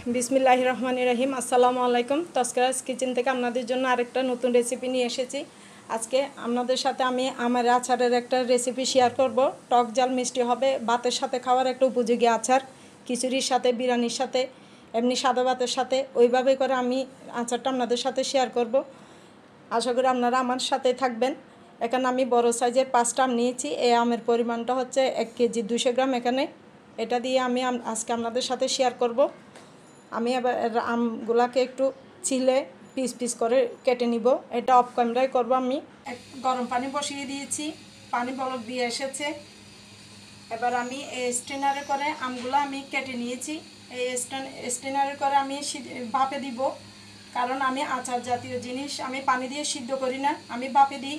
বিসমিল্লাহির রহমানির রহিম। আসসালামু আলাইকুম। তস্করাস কিচেন থেকে আপনাদের জন্য আরেকটা নতুন রেসিপি নিয়ে এসেছি। আজকে আপনাদের সাথে আমি আমার আচারের একটা রেসিপি শেয়ার করব। টক ঝাল মিষ্টি হবে, ভাতের সাথে খাওয়ার একটা উপযোগী আচার, খিচুড়ির সাথে, বিরিয়ানির সাথে, এমনি সাদা ভাতের সাথে, ওইভাবে করে আমি আচারটা আপনাদের সাথে শেয়ার করব। আশা করি আপনারা আমার সাথে থাকবেন। এখানে আমি বড় সাইজের 5টা আম নিয়েছি। এই আমের পরিমাণটা হচ্ছে 1 কেজি 200 গ্রাম। এখানে এটা দিয়ে আমি আজকে আপনাদের সাথে শেয়ার করব। আমি এবার আমগুলাকে একটু ছিলে পিস পিস করে কেটে নিব। এটা অফ ক্যামেরায় করব। আমি গরম পানি বসিয়ে দিয়েছি, পানি বলক দিয়ে এসেছে। এবার আমি এই স্ট্রেনারে করে আমগুলো আমি কেটে নিয়েছি। এই স্ট্রেনারে করে আমি ভাপে দিব, কারণ আমি আচার জাতীয় জিনিস আমি পানি দিয়ে সিদ্ধ করি না, আমি ভাপে দিই।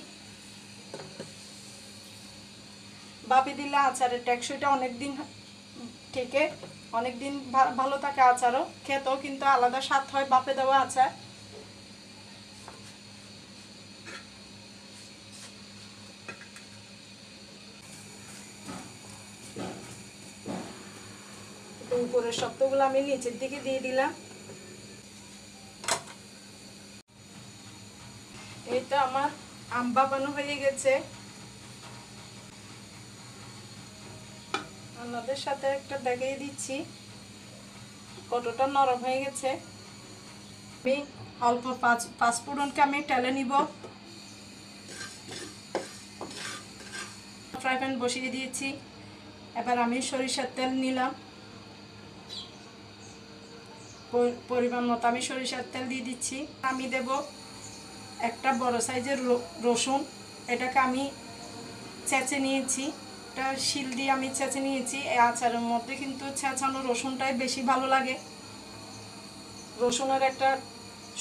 ভাপে দিলে আচারের টেকসইটা অনেক দিন থেকে অনেক দিন ভালো থাকে, আচারও খেতেও কিন্তু আলাদা স্বাদ হয় ভাপে দেওয়া আচার। উপরের শক্তগুলো আমি নিচের দিকে দিয়ে দিলাম। এই তো আমার আম ভাপানো হয়ে গেছে। আপনাদের সাথে একটা দেখিয়ে দিচ্ছি কতটা নরম হয়ে গেছে। আমি অল্প পাঁচফোড়নকে আমি টেলে নিব। ফ্রাই প্যান বসিয়ে দিয়েছি। এবার আমি সরিষার তেল নিলাম, পরিমাণ মতো আমি সরিষার তেল দিয়ে দিচ্ছি। আমি দেব একটা বড় সাইজের রসুন, এটাকে আমি ছেঁচে নিয়েছি। এটা শিল দিয়ে আমি ছেঁচে নিয়েছি। এই আচারের মধ্যে কিন্তু ছেঁচানো রসুনটাই বেশি ভালো লাগে, রসুনের একটা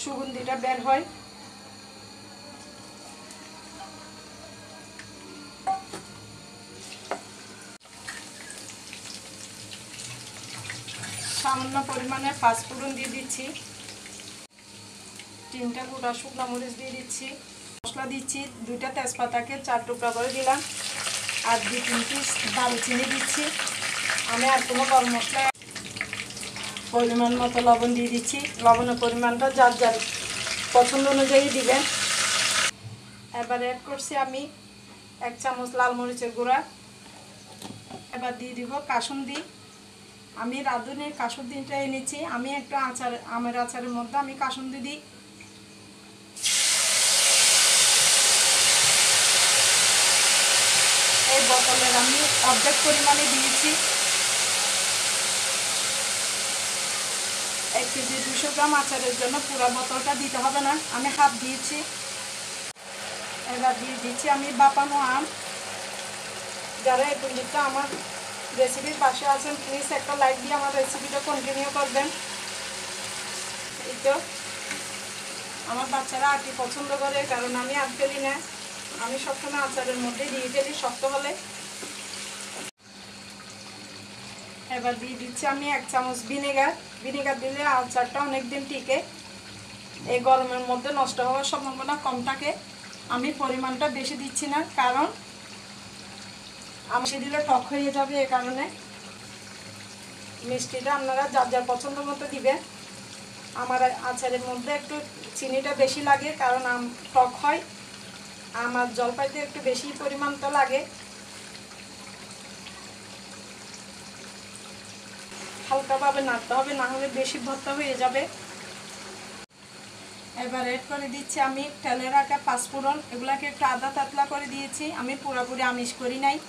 সুগন্ধিটা বের হয়। সামান্য পরিমাণে পাঁচফোড়ন দিয়ে দিচ্ছি, 3টা গোটা শুকনো মরিচ দিয়ে দিচ্ছি, মশলা দিচ্ছি 2টা তেজপাতাকে 4 টুকরা করে দিলাম, আর 2-3 পিস দারুচিনি দিচ্ছি। আমি আর কোনো গরম মশলা, পরিমাণ মতো লবণ দিয়ে দিচ্ছি। লবণের পরিমাণটা যার যার পছন্দ অনুযায়ী দিবেন। এবার অ্যাড করছি আমি 1 চামচ লাল মরিচের গুঁড়া। এবার দিয়ে দিব কাসুন্দি। আমি রাঁধুনির কাসুন্দিটা এনেছি। আমি একটু আমের আচারের মধ্যে আমি কাসুন্দি দিই। এই বোতলের আমি অর্ধেক পরিমাণে দিয়েছি। 1 কেজি 200 গ্রাম আচারের জন্য পুরো বোতলটা দিতে হবে না, আমি হাফ দিয়েছি। এবার দিয়ে দিচ্ছি আমি ভাপানো আম। যারা এই পর্যন্ত আমার রেসিপির পাশে আছেন, প্লিজ একটা লাইক দিয়ে আমার রেসিপিটা কন্টিনিউ করবেন। এই তো আমার বাচ্চারা আটি পছন্দ করে, কারণ আমি আট ফেলি না, আমি সবসময় আচারের মধ্যে দিয়ে ফেলি শক্ত হলে। এবার দিয়ে দিচ্ছি আমি 1 চামচ ভিনেগার। ভিনেগার দিলে আচারটা অনেক দিন টিকে, এই গরমের মধ্যে নষ্ট হওয়ার সম্ভাবনা কম থাকে। আমি পরিমাণটা বেশি দিচ্ছি না, কারণ মিষ্টি দিলে টক হয়ে যাবে, এ কারণে মিষ্টিটা আপনারা যার যার পছন্দ মতো দিবেন। আমার আচারের মধ্যে একটু চিনিটা বেশি লাগে, কারণ আম টক হয়, আমার জলপাইতে একটু বেশি পরিমাণটা লাগে। হালকাভাবে নাড়তে হবে, না হলে বেশি ভর্তা হয়ে যাবে। এবার এড করে দিচ্ছি আমি তেলে রাখা পাঁচফোড়ন। এগুলাকে একটু আদা তাতলা করে দিয়েছি, আমি পুরোপুরি আমিষ করি নাই।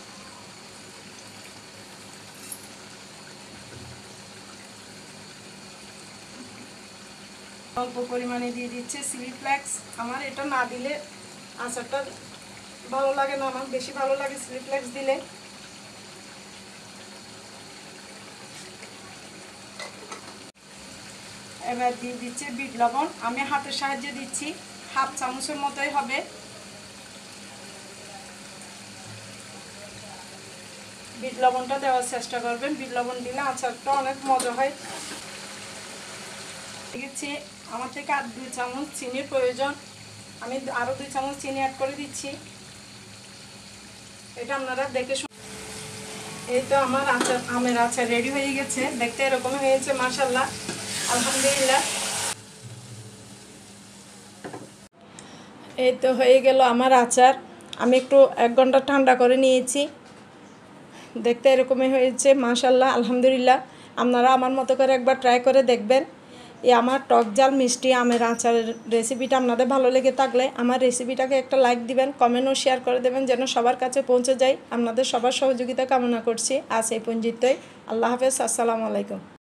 অল্প পরিমাণে দিয়ে দিচ্ছি চিলি ফ্লেক্স। আমার এটা না দিলে আচারটা ভালো লাগে না, আমার বেশি ভালো লাগে চিলি ফ্লেক্স দিলে। এবার দিয়ে দিচ্ছি বিট লবণ। আমি হাতের সাহায্যে দিচ্ছি, হাফ চামচের মতোই হবে। বিট লবণটা দেওয়ার চেষ্টা করবেন, বিট লবণ দিলে আচারটা অনেক মজা হয়। দিচ্ছি আমার থেকে আর 2 চামচ চিনির প্রয়োজন, আমি আরও 2 চামচ চিনি অ্যাড করে দিচ্ছি। এটা আপনারা দেখে এই তো আমার আমের আচার রেডি হয়ে গেছে, দেখতে এরকম হয়েছে মাশাআল্লাহ। আলহামদুলিল্লাহ। এই তো হয়ে গেল আমার আচার। আমি একটু 1 ঘন্টা ঠান্ডা করে নিয়েছি। দেখতে এরকমই হয়েছে, মাশাআল্লাহ, আলহামদুলিল্লাহ। আপনারা আমার মতো করে একবার ট্রাই করে দেখবেন। এই আমার টক ঝাল মিষ্টি আমের আচারের রেসিপিটা আপনাদের ভালো লেগে থাকলে আমার রেসিপিটাকে একটা লাইক দিবেন, কমেন্ট ও শেয়ার করে দেবেন যেন সবার কাছে পৌঁছে যায়। আপনাদের সবার সহযোগিতা কামনা করছি। আজ এই পর্যন্তই। আল্লাহ হাফেজ, আসসালামু আলাইকুম।